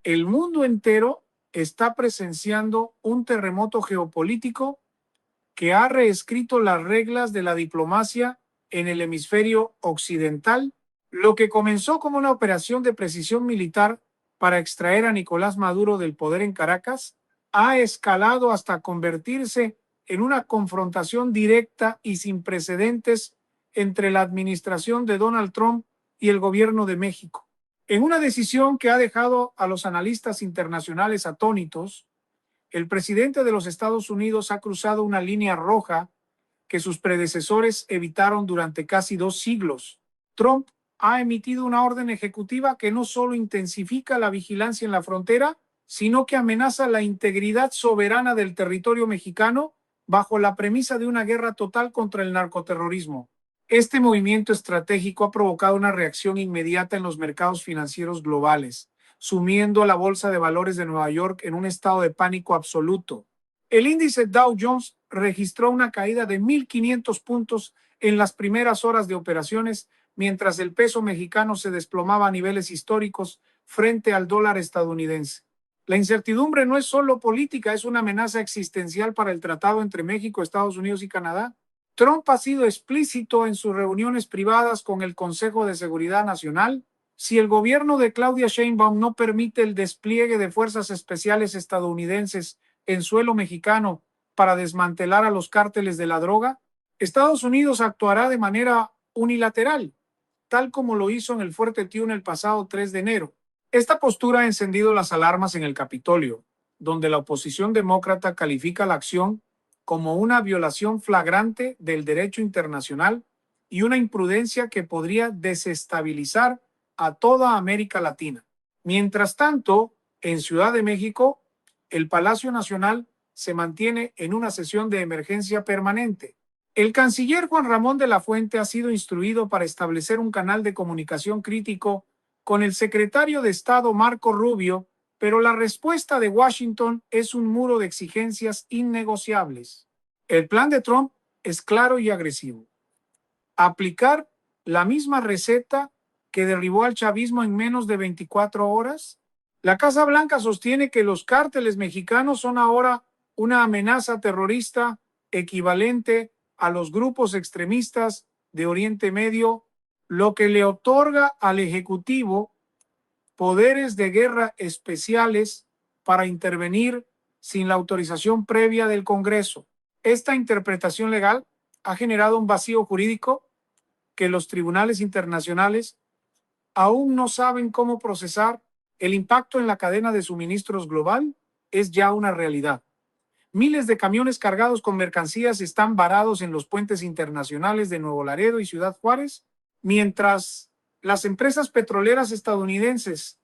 El mundo entero está presenciando un terremoto geopolítico que ha reescrito las reglas de la diplomacia en el hemisferio occidental. Lo que comenzó como una operación de precisión militar para extraer a Nicolás Maduro del poder en Caracas ha escalado hasta convertirse en una confrontación directa y sin precedentes entre la administración de Donald Trump y el gobierno de México. En una decisión que ha dejado a los analistas internacionales atónitos, el presidente de los Estados Unidos ha cruzado una línea roja que sus predecesores evitaron durante casi 2 siglos. Trump ha emitido una orden ejecutiva que no solo intensifica la vigilancia en la frontera, sino que amenaza la integridad soberana del territorio mexicano bajo la premisa de una guerra total contra el narcoterrorismo. Este movimiento estratégico ha provocado una reacción inmediata en los mercados financieros globales, sumiendo a la Bolsa de Valores de Nueva York en un estado de pánico absoluto. El índice Dow Jones registró una caída de 1.500 puntos en las primeras horas de operaciones, mientras el peso mexicano se desplomaba a niveles históricos frente al dólar estadounidense. La incertidumbre no es solo política, es una amenaza existencial para el tratado entre México, Estados Unidos y Canadá. Trump ha sido explícito en sus reuniones privadas con el Consejo de Seguridad Nacional. Si el gobierno de Claudia Sheinbaum no permite el despliegue de fuerzas especiales estadounidenses en suelo mexicano para desmantelar a los cárteles de la droga, Estados Unidos actuará de manera unilateral, tal como lo hizo en el Fuerte Tiuna el pasado 3 de enero. Esta postura ha encendido las alarmas en el Capitolio, donde la oposición demócrata califica la acción como una violación flagrante del derecho internacional y una imprudencia que podría desestabilizar a toda América Latina. Mientras tanto, en Ciudad de México, el Palacio Nacional se mantiene en una sesión de emergencia permanente. El canciller Juan Ramón de la Fuente ha sido instruido para establecer un canal de comunicación crítico con el secretario de Estado Marco Rubio, pero la respuesta de Washington es un muro de exigencias innegociables. El plan de Trump es claro y agresivo. Aplicar la misma receta que derribó al chavismo en menos de 24 horas. La Casa Blanca sostiene que los cárteles mexicanos son ahora una amenaza terrorista equivalente a los grupos extremistas de Oriente Medio, lo que le otorga al Ejecutivo poderes de guerra especiales para intervenir sin la autorización previa del Congreso. Esta interpretación legal ha generado un vacío jurídico que los tribunales internacionales aún no saben cómo procesar. El impacto en la cadena de suministros global es ya una realidad. Miles de camiones cargados con mercancías están varados en los puentes internacionales de Nuevo Laredo y Ciudad Juárez, mientras las empresas petroleras estadounidenses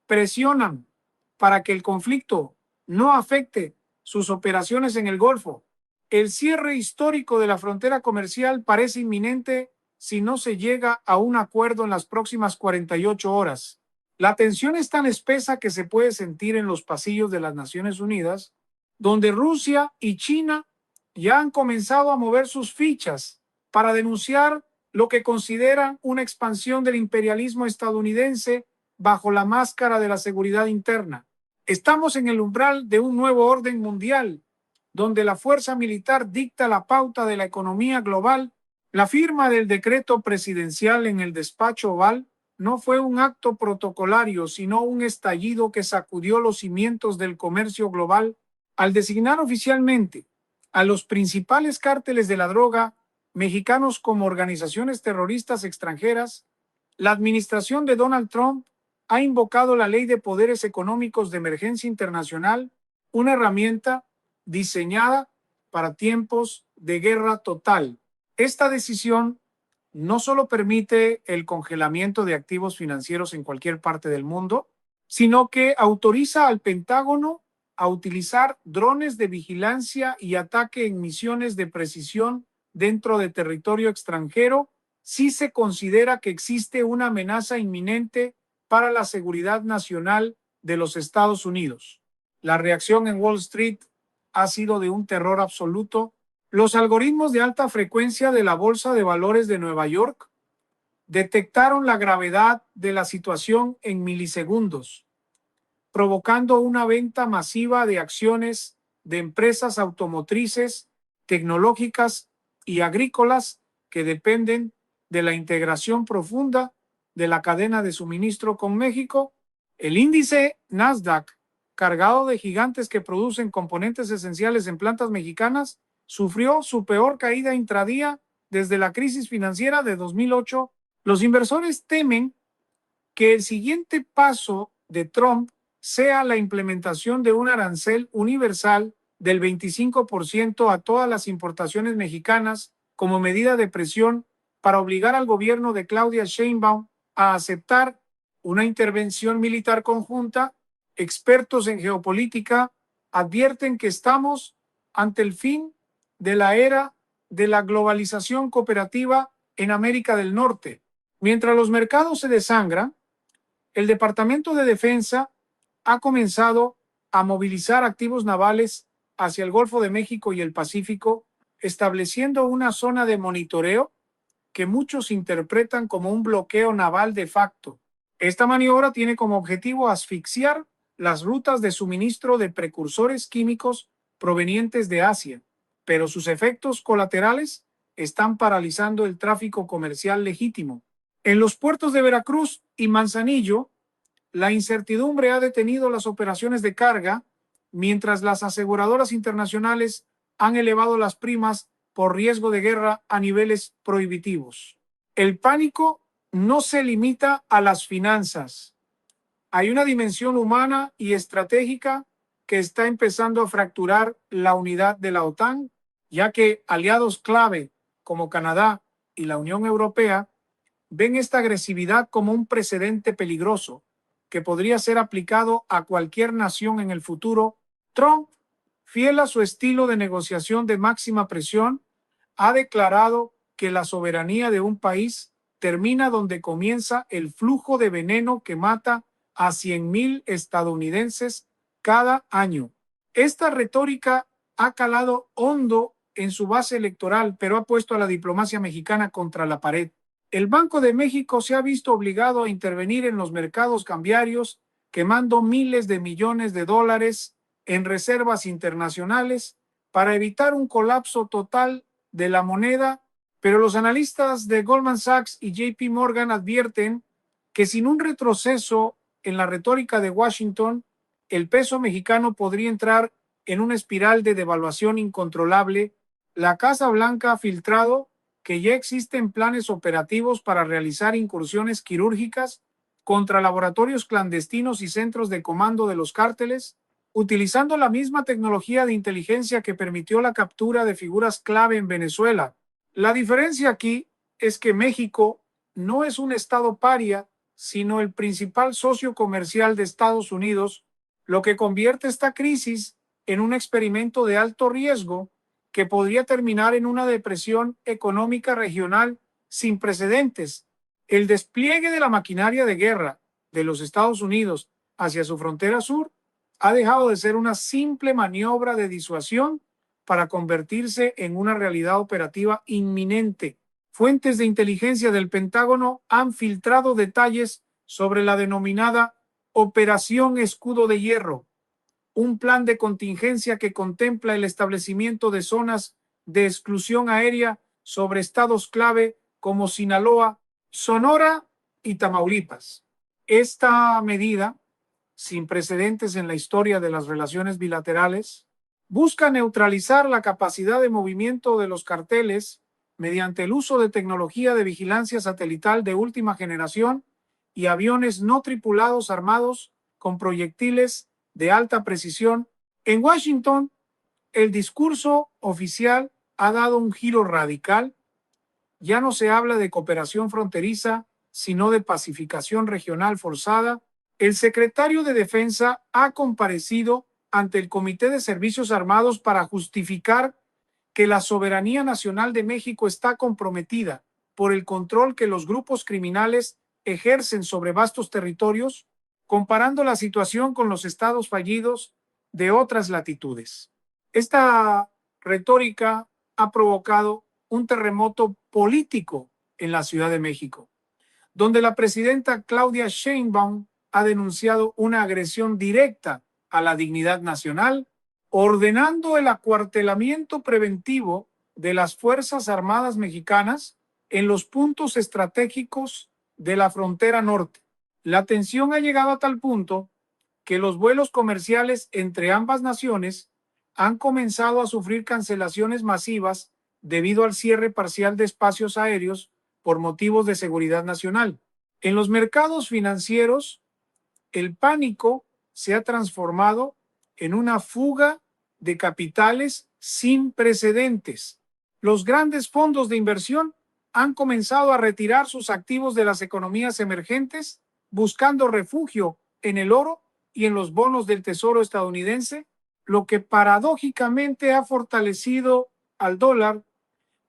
presionan para que el conflicto no afecte sus operaciones en el Golfo. El cierre histórico de la frontera comercial parece inminente si no se llega a un acuerdo en las próximas 48 horas. La tensión es tan espesa que se puede sentir en los pasillos de las Naciones Unidas, donde Rusia y China ya han comenzado a mover sus fichas para denunciar lo que consideran una expansión del imperialismo estadounidense bajo la máscara de la seguridad interna. Estamos en el umbral de un nuevo orden mundial, donde la fuerza militar dicta la pauta de la economía global. La firma del decreto presidencial en el despacho Oval no fue un acto protocolario, sino un estallido que sacudió los cimientos del comercio global al designar oficialmente a los principales cárteles de la droga mexicanos como organizaciones terroristas extranjeras. La administración de Donald Trump ha invocado la Ley de Poderes Económicos de Emergencia Internacional, una herramienta diseñada para tiempos de guerra total. Esta decisión no solo permite el congelamiento de activos financieros en cualquier parte del mundo, sino que autoriza al Pentágono a utilizar drones de vigilancia y ataque en misiones de precisión dentro de territorio extranjero si se considera que existe una amenaza inminente para la seguridad nacional de los Estados Unidos. La reacción en Wall Street ha sido de un terror absoluto. Los algoritmos de alta frecuencia de la Bolsa de Valores de Nueva York detectaron la gravedad de la situación en milisegundos. provocando una venta masiva de acciones de empresas automotrices, tecnológicas y agrícolas que dependen de la integración profunda de la cadena de suministro con México. El índice Nasdaq, cargado de gigantes que producen componentes esenciales en plantas mexicanas, sufrió su peor caída intradía desde la crisis financiera de 2008. Los inversores temen que el siguiente paso de Trump sea la implementación de un arancel universal del 25% a todas las importaciones mexicanas como medida de presión para obligar al gobierno de Claudia Sheinbaum a aceptar una intervención militar conjunta. Expertos en geopolítica advierten que estamos ante el fin de la era de la globalización cooperativa en América del Norte. Mientras los mercados se desangran, el Departamento de Defensa ha comenzado a movilizar activos navales hacia el Golfo de México y el Pacífico, estableciendo una zona de monitoreo que muchos interpretan como un bloqueo naval de facto. Esta maniobra tiene como objetivo asfixiar las rutas de suministro de precursores químicos provenientes de Asia, pero sus efectos colaterales están paralizando el tráfico comercial legítimo. En los puertos de Veracruz y Manzanillo, la incertidumbre ha detenido las operaciones de carga, mientras las aseguradoras internacionales han elevado las primas por riesgo de guerra a niveles prohibitivos. El pánico no se limita a las finanzas. Hay una dimensión humana y estratégica que está empezando a fracturar la unidad de la OTAN, ya que aliados clave como Canadá y la Unión Europea ven esta agresividad como un precedente peligroso que podría ser aplicado a cualquier nación en el futuro. Trump, fiel a su estilo de negociación de máxima presión, ha declarado que la soberanía de un país termina donde comienza el flujo de veneno que mata a 100,000 estadounidenses cada año. Esta retórica ha calado hondo en su base electoral, pero ha puesto a la diplomacia mexicana contra la pared. El Banco de México se ha visto obligado a intervenir en los mercados cambiarios, quemando miles de millones de dólares en reservas internacionales para evitar un colapso total de la moneda, pero los analistas de Goldman Sachs y JP Morgan advierten que sin un retroceso en la retórica de Washington, el peso mexicano podría entrar en una espiral de devaluación incontrolable. La Casa Blanca ha filtrado que ya existen planes operativos para realizar incursiones quirúrgicas contra laboratorios clandestinos y centros de comando de los cárteles, utilizando la misma tecnología de inteligencia que permitió la captura de figuras clave en Venezuela. La diferencia aquí es que México no es un estado paria, sino el principal socio comercial de Estados Unidos, lo que convierte esta crisis en un experimento de alto riesgo que podría terminar en una depresión económica regional sin precedentes. El despliegue de la maquinaria de guerra de los Estados Unidos hacia su frontera sur ha dejado de ser una simple maniobra de disuasión para convertirse en una realidad operativa inminente. Fuentes de inteligencia del Pentágono han filtrado detalles sobre la denominada Operación Escudo de Hierro, un plan de contingencia que contempla el establecimiento de zonas de exclusión aérea sobre estados clave como Sinaloa, Sonora y Tamaulipas. Esta medida, sin precedentes en la historia de las relaciones bilaterales, busca neutralizar la capacidad de movimiento de los carteles mediante el uso de tecnología de vigilancia satelital de última generación y aviones no tripulados armados con proyectiles de alta precisión. En Washington, el discurso oficial ha dado un giro radical. Ya no se habla de cooperación fronteriza, sino de pacificación regional forzada. El secretario de Defensa ha comparecido ante el Comité de Servicios Armados para justificar que la soberanía nacional de México está comprometida por el control que los grupos criminales ejercen sobre vastos territorios, comparando la situación con los estados fallidos de otras latitudes. Esta retórica ha provocado un terremoto político en la Ciudad de México, donde la presidenta Claudia Sheinbaum ha denunciado una agresión directa a la dignidad nacional, ordenando el acuartelamiento preventivo de las Fuerzas Armadas mexicanas en los puntos estratégicos de la frontera norte. La tensión ha llegado a tal punto que los vuelos comerciales entre ambas naciones han comenzado a sufrir cancelaciones masivas debido al cierre parcial de espacios aéreos por motivos de seguridad nacional. En los mercados financieros, el pánico se ha transformado en una fuga de capitales sin precedentes. Los grandes fondos de inversión han comenzado a retirar sus activos de las economías emergentes, buscando refugio en el oro y en los bonos del Tesoro estadounidense, lo que paradójicamente ha fortalecido al dólar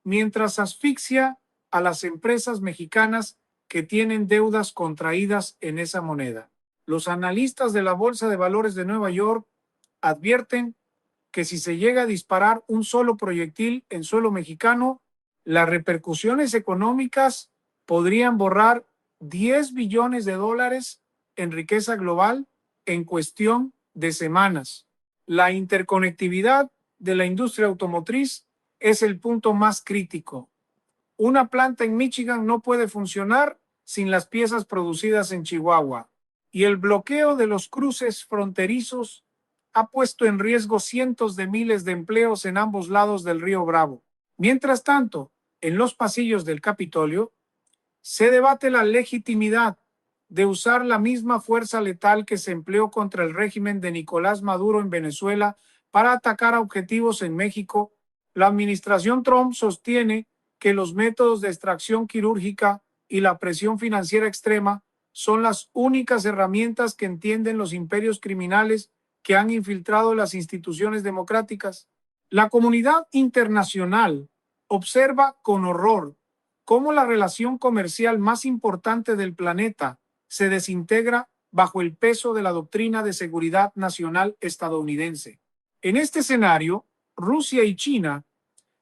mientras asfixia a las empresas mexicanas que tienen deudas contraídas en esa moneda. Los analistas de la Bolsa de Valores de Nueva York advierten que si se llega a disparar un solo proyectil en suelo mexicano, las repercusiones económicas podrían borrar 10 billones de dólares en riqueza global en cuestión de semanas. La interconectividad de la industria automotriz es el punto más crítico. Una planta en Michigan no puede funcionar sin las piezas producidas en Chihuahua, y el bloqueo de los cruces fronterizos ha puesto en riesgo cientos de miles de empleos en ambos lados del río Bravo. Mientras tanto, en los pasillos del Capitolio, se debate la legitimidad de usar la misma fuerza letal que se empleó contra el régimen de Nicolás Maduro en Venezuela para atacar a objetivos en México. La administración Trump sostiene que los métodos de extracción quirúrgica y la presión financiera extrema son las únicas herramientas que entienden los imperios criminales que han infiltrado las instituciones democráticas. La comunidad internacional observa con horror cómo la relación comercial más importante del planeta se desintegra bajo el peso de la doctrina de seguridad nacional estadounidense. En este escenario, Rusia y China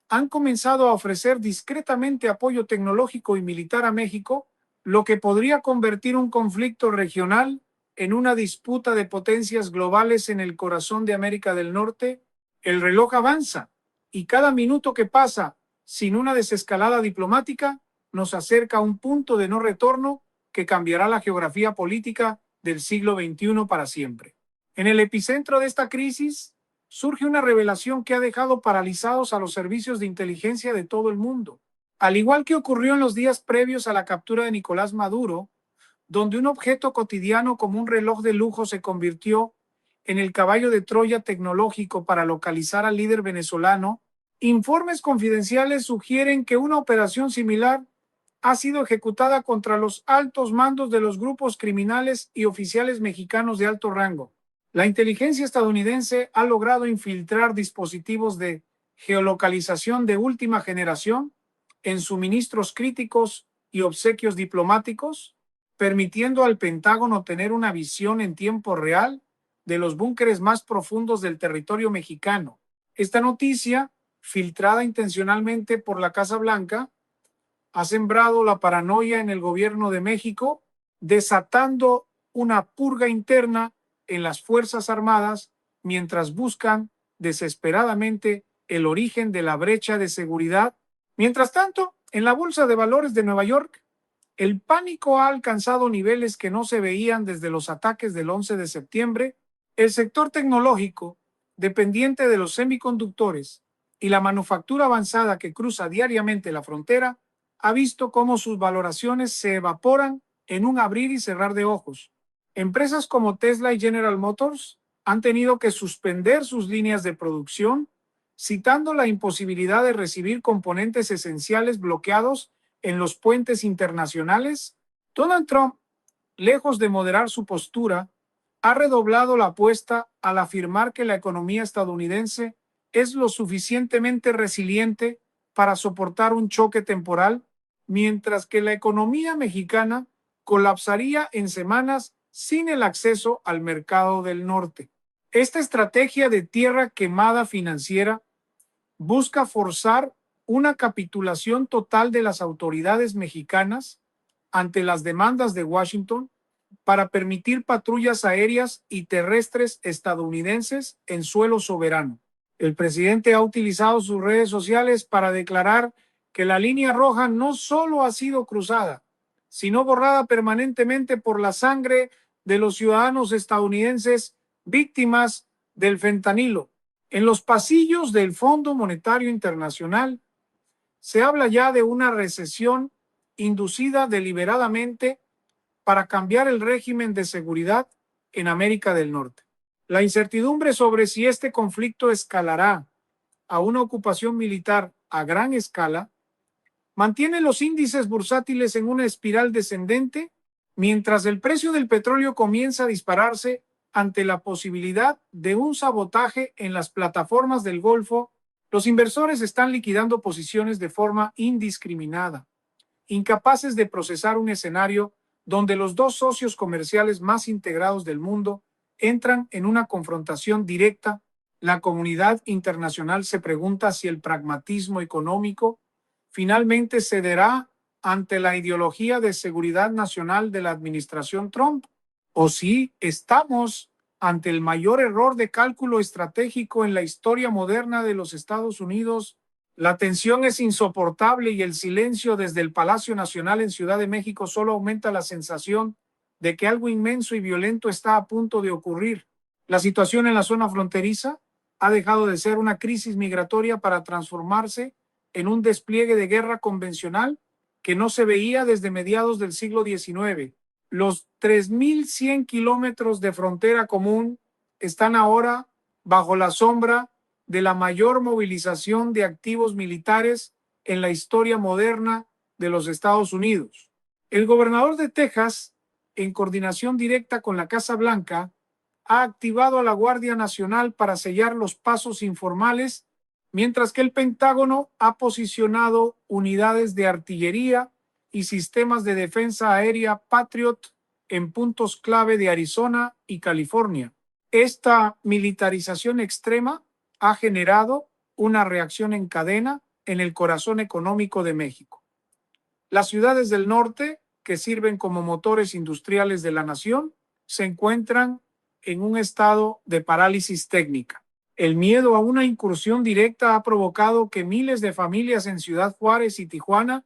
han comenzado a ofrecer discretamente apoyo tecnológico y militar a México, lo que podría convertir un conflicto regional en una disputa de potencias globales en el corazón de América del Norte. El reloj avanza y cada minuto que pasa sin una desescalada diplomática nos acerca a un punto de no retorno que cambiará la geografía política del siglo XXI para siempre. En el epicentro de esta crisis surge una revelación que ha dejado paralizados a los servicios de inteligencia de todo el mundo. Al igual que ocurrió en los días previos a la captura de Nicolás Maduro, donde un objeto cotidiano como un reloj de lujo se convirtió en el caballo de Troya tecnológico para localizar al líder venezolano, informes confidenciales sugieren que una operación similar ha sido ejecutada contra los altos mandos de los grupos criminales y oficiales mexicanos de alto rango. La inteligencia estadounidense ha logrado infiltrar dispositivos de geolocalización de última generación en suministros críticos y obsequios diplomáticos, permitiendo al Pentágono tener una visión en tiempo real de los búnkeres más profundos del territorio mexicano. Esta noticia, filtrada intencionalmente por la Casa Blanca, ha sembrado la paranoia en el gobierno de México, desatando una purga interna en las Fuerzas Armadas mientras buscan desesperadamente el origen de la brecha de seguridad. Mientras tanto, en la Bolsa de Valores de Nueva York, el pánico ha alcanzado niveles que no se veían desde los ataques del 11 de septiembre. El sector tecnológico, dependiente de los semiconductores y la manufactura avanzada que cruza diariamente la frontera, ha visto cómo sus valoraciones se evaporan en un abrir y cerrar de ojos. Empresas como Tesla y General Motors han tenido que suspender sus líneas de producción, citando la imposibilidad de recibir componentes esenciales bloqueados en los puentes internacionales. Donald Trump, lejos de moderar su postura, ha redoblado la apuesta al afirmar que la economía estadounidense es lo suficientemente resiliente para soportar un choque temporal, mientras que la economía mexicana colapsaría en semanas sin el acceso al mercado del norte. Esta estrategia de tierra quemada financiera busca forzar una capitulación total de las autoridades mexicanas ante las demandas de Washington, para permitir patrullas aéreas y terrestres estadounidenses en suelo soberano. El presidente ha utilizado sus redes sociales para declarar que la línea roja no solo ha sido cruzada, sino borrada permanentemente por la sangre de los ciudadanos estadounidenses víctimas del fentanilo. En los pasillos del Fondo Monetario Internacional se habla ya de una recesión inducida deliberadamente para cambiar el régimen de seguridad en América del Norte. La incertidumbre sobre si este conflicto escalará a una ocupación militar a gran escala mantiene los índices bursátiles en una espiral descendente, mientras el precio del petróleo comienza a dispararse ante la posibilidad de un sabotaje en las plataformas del Golfo. Los inversores están liquidando posiciones de forma indiscriminada, incapaces de procesar un escenario donde los dos socios comerciales más integrados del mundo entran en una confrontación directa. La comunidad internacional se pregunta si el pragmatismo económico finalmente cederá ante la ideología de seguridad nacional de la administración Trump, o si estamos ante el mayor error de cálculo estratégico en la historia moderna de los Estados Unidos. La tensión es insoportable y el silencio desde el Palacio Nacional en Ciudad de México solo aumenta la sensación de que algo inmenso y violento está a punto de ocurrir. La situación en la zona fronteriza ha dejado de ser una crisis migratoria para transformarse en un despliegue de guerra convencional que no se veía desde mediados del siglo XIX. Los 3.100 kilómetros de frontera común están ahora bajo la sombra de la mayor movilización de activos militares en la historia moderna de los Estados Unidos. El gobernador de Texas, en coordinación directa con la Casa Blanca, ha activado a la Guardia Nacional para sellar los pasos informales, mientras que el Pentágono ha posicionado unidades de artillería y sistemas de defensa aérea Patriot en puntos clave de Arizona y California. Esta militarización extrema ha generado una reacción en cadena en el corazón económico de México. Las ciudades del norte, que sirven como motores industriales de la nación, se encuentran en un estado de parálisis técnica. El miedo a una incursión directa ha provocado que miles de familias en Ciudad Juárez y Tijuana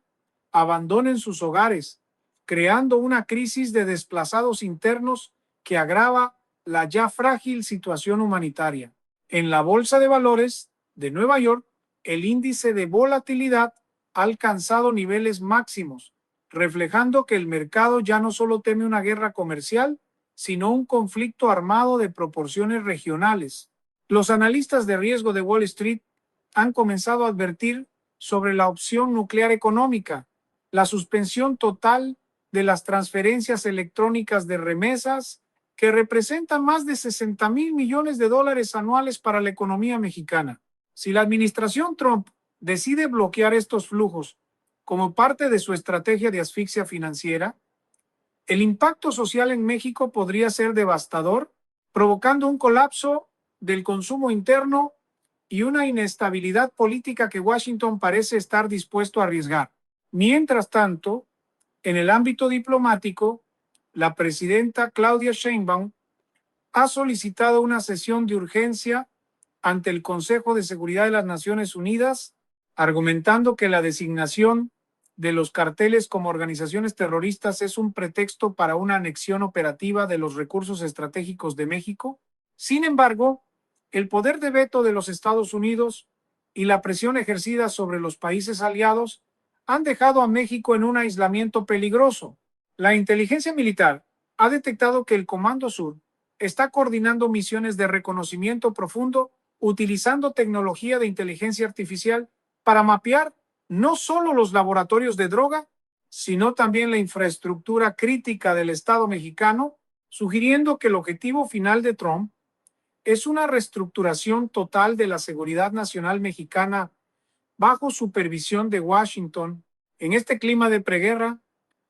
abandonen sus hogares, creando una crisis de desplazados internos que agrava la ya frágil situación humanitaria. En la Bolsa de Valores de Nueva York, el índice de volatilidad ha alcanzado niveles máximos, reflejando que el mercado ya no solo teme una guerra comercial, sino un conflicto armado de proporciones regionales. Los analistas de riesgo de Wall Street han comenzado a advertir sobre la opción nuclear económica, la suspensión total de las transferencias electrónicas de remesas, que representan más de 60,000 millones de dólares anuales para la economía mexicana. Si la administración Trump decide bloquear estos flujos como parte de su estrategia de asfixia financiera, el impacto social en México podría ser devastador, provocando un colapso del consumo interno y una inestabilidad política que Washington parece estar dispuesto a arriesgar. Mientras tanto, en el ámbito diplomático, la presidenta Claudia Sheinbaum ha solicitado una sesión de urgencia ante el Consejo de Seguridad de las Naciones Unidas, argumentando que la designación de los carteles como organizaciones terroristas es un pretexto para una anexión operativa de los recursos estratégicos de México. Sin embargo, el poder de veto de los Estados Unidos y la presión ejercida sobre los países aliados han dejado a México en un aislamiento peligroso. La inteligencia militar ha detectado que el Comando Sur está coordinando misiones de reconocimiento profundo utilizando tecnología de inteligencia artificial para mapear no solo los laboratorios de droga, sino también la infraestructura crítica del Estado mexicano, sugiriendo que el objetivo final de Trump es una reestructuración total de la seguridad nacional mexicana bajo supervisión de Washington. En este clima de preguerra,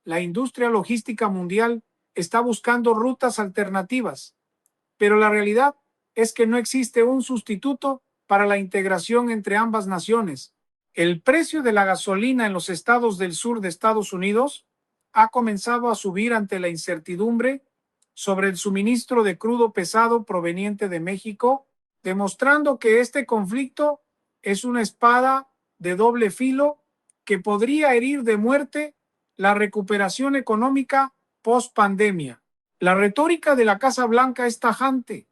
la industria logística mundial está buscando rutas alternativas, pero la realidad es que no existe un sustituto para la integración entre ambas naciones. El precio de la gasolina en los estados del sur de Estados Unidos ha comenzado a subir ante la incertidumbre sobre el suministro de crudo pesado proveniente de México, demostrando que este conflicto es una espada de doble filo que podría herir de muerte la recuperación económica post-pandemia. La retórica de la Casa Blanca es tajante.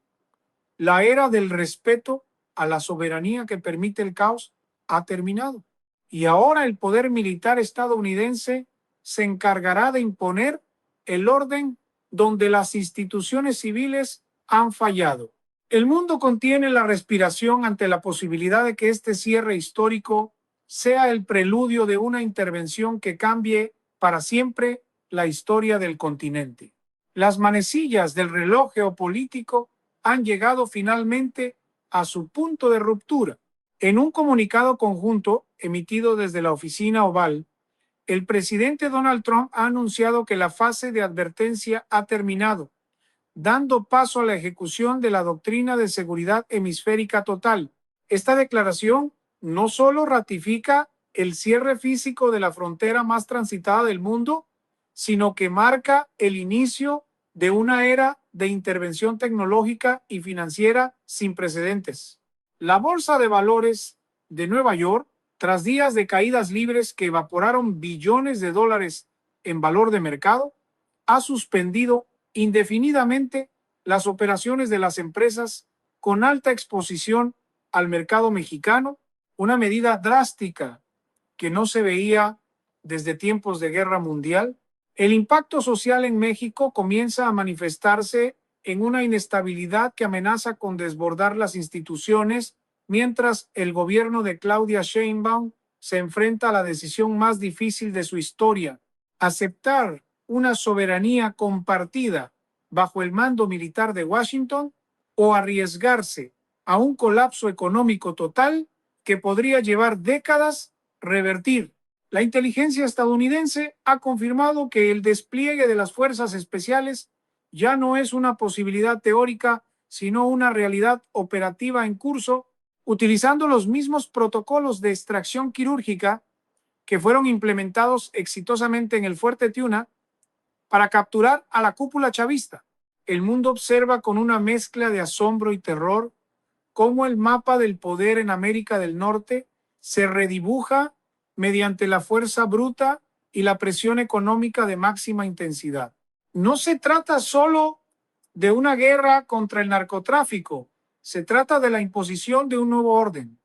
La era del respeto a la soberanía que permite el caos ha terminado. Y ahora el poder militar estadounidense se encargará de imponer el orden donde las instituciones civiles han fallado. El mundo contiene la respiración ante la posibilidad de que este cierre histórico sea el preludio de una intervención que cambie para siempre la historia del continente. Las manecillas del reloj geopolítico han llegado finalmente a su punto de ruptura. En un comunicado conjunto emitido desde la oficina Oval, el presidente Donald Trump ha anunciado que la fase de advertencia ha terminado, dando paso a la ejecución de la doctrina de seguridad hemisférica total. Esta declaración no solo ratifica el cierre físico de la frontera más transitada del mundo, sino que marca el inicio de una era de intervención tecnológica y financiera sin precedentes. La Bolsa de Valores de Nueva York, tras días de caídas libres que evaporaron billones de dólares en valor de mercado, ha suspendido indefinidamente las operaciones de las empresas con alta exposición al mercado mexicano, una medida drástica que no se veía desde tiempos de guerra mundial. El impacto social en México comienza a manifestarse en una inestabilidad que amenaza con desbordar las instituciones, mientras el gobierno de Claudia Sheinbaum se enfrenta a la decisión más difícil de su historia: aceptar una soberanía compartida bajo el mando militar de Washington o arriesgarse a un colapso económico total que podría llevar décadas revertir. La inteligencia estadounidense ha confirmado que el despliegue de las fuerzas especiales ya no es una posibilidad teórica, sino una realidad operativa en curso, utilizando los mismos protocolos de extracción quirúrgica que fueron implementados exitosamente en el Fuerte Tiuna para capturar a la cúpula chavista. El mundo observa con una mezcla de asombro y terror cómo el mapa del poder en América del Norte se redibuja mediante la fuerza bruta y la presión económica de máxima intensidad. No se trata solo de una guerra contra el narcotráfico, se trata de la imposición de un nuevo orden,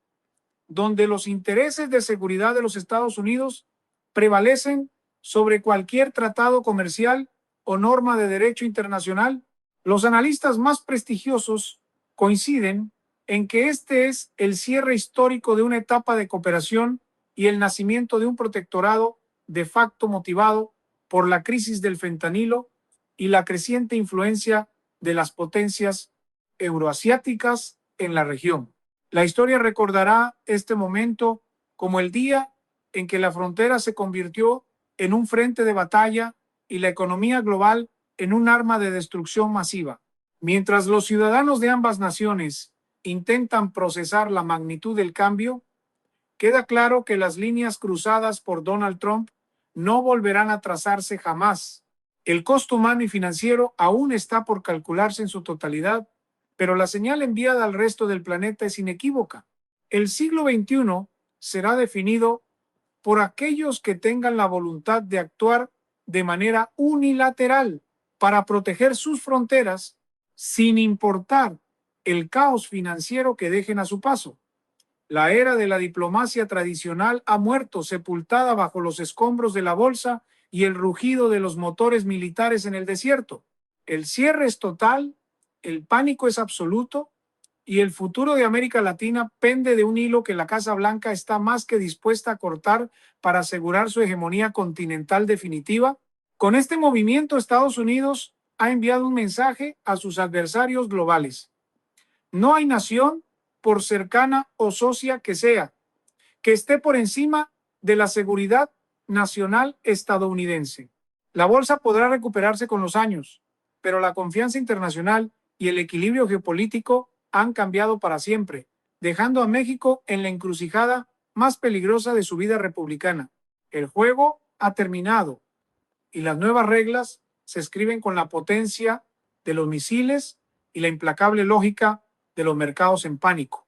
donde los intereses de seguridad de los Estados Unidos prevalecen sobre cualquier tratado comercial o norma de derecho internacional. Los analistas más prestigiosos coinciden en que este es el cierre histórico de una etapa de cooperación y el nacimiento de un protectorado de facto motivado por la crisis del fentanilo y la creciente influencia de las potencias euroasiáticas en la región. La historia recordará este momento como el día en que la frontera se convirtió en un frente de batalla y la economía global en un arma de destrucción masiva. Mientras los ciudadanos de ambas naciones intentan procesar la magnitud del cambio, queda claro que las líneas cruzadas por Donald Trump no volverán a trazarse jamás. El costo humano y financiero aún está por calcularse en su totalidad, pero la señal enviada al resto del planeta es inequívoca. El siglo XXI será definido por aquellos que tengan la voluntad de actuar de manera unilateral para proteger sus fronteras sin importar el caos financiero que dejen a su paso. La era de la diplomacia tradicional ha muerto, sepultada bajo los escombros de la bolsa y el rugido de los motores militares en el desierto. El cierre es total, el pánico es absoluto y el futuro de América Latina pende de un hilo que la Casa Blanca está más que dispuesta a cortar para asegurar su hegemonía continental definitiva. Con este movimiento, Estados Unidos ha enviado un mensaje a sus adversarios globales. No hay nación, por cercana o socia que sea, que esté por encima de la seguridad nacional estadounidense. La bolsa podrá recuperarse con los años, pero la confianza internacional y el equilibrio geopolítico han cambiado para siempre, dejando a México en la encrucijada más peligrosa de su vida republicana. El juego ha terminado y las nuevas reglas se escriben con la potencia de los misiles y la implacable lógica de los mercados en pánico.